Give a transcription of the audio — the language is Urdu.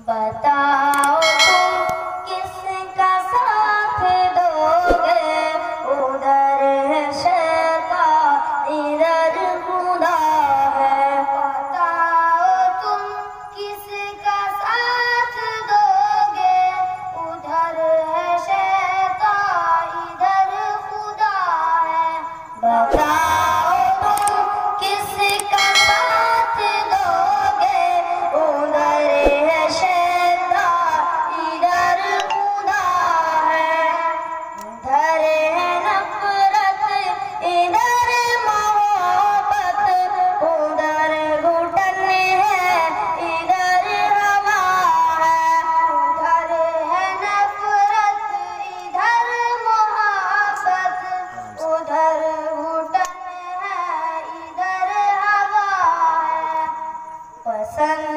بتاؤ تم کس کا ساتھ دو گے، ادھر ہے شیطان ادھر خدا ہے۔ بتاؤ تم کس کا ساتھ دو گے، ادھر ہے شیطان ادھر خدا ہے۔ بتاؤ تم کس کا ساتھ دو گے، ادھر ہے شیطان ادھر خدا ہے۔ ادھر ہے نفرت ادھر محبت، ادھر گھٹن ہے ادھر ہوا ہے۔ ادھر ہے نفرت ادھر محبت، ادھر گھٹن ہے ادھر ہوا ہے۔ پسند